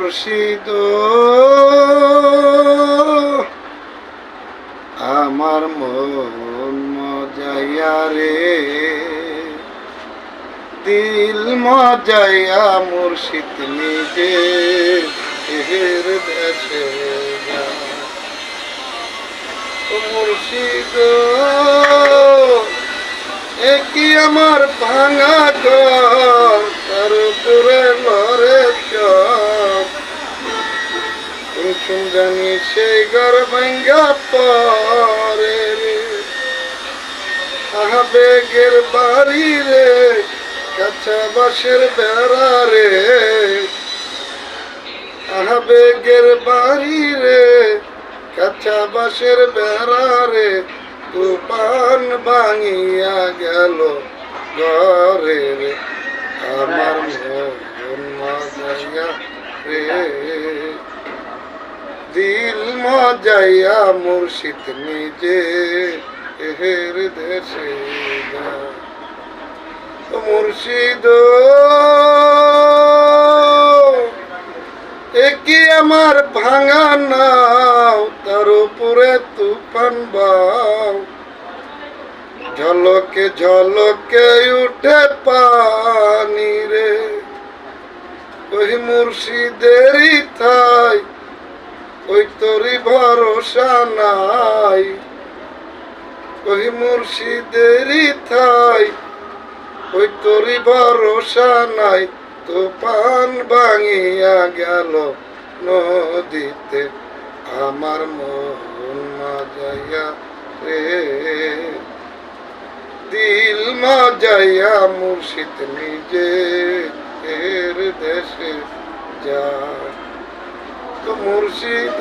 মুর্শিদ আমার মন মজাইয়া রে, দিল মজাইয়া মুর্শিদ নিজে এর দেশে মুর্শিদ একই আমার ভাঙা ঘর, তার উপরে লড়ে চপ শুন জানি সেই ঘর ভাঙ্গা পরে রে। আবেগের বাড়ি রে, কাঁচা বাঁশের বেড়া রে, আবেগের বাড়ি রে, কাঁচা বাঁশের বেড়া রে, তুফান ভাঙিয়া গেল ঘরে রে। আমার মন মজাইয়া রে, দিল মজাইয়া মুর্শিদ নিজে এর দেশে মুর্শিদ একই আমার ভাঙা নাও, তার উপরে তুফান বাও, ঝলকে ঝলকে উঠে পানি রে। ওই মুর্শিদেরই থাই, ওই তোরই ভরসা নাই, ওই মুর্শিদেরই থাই, ওই তোরই ভরসা নাই। তুফান ভাঙিয়া গেল নদীতে, আমার মন মজাইয়া রে, দিল মজাইয়া মুর্শিদ নিজে এর দেশে যায়। তো মুর্শিদ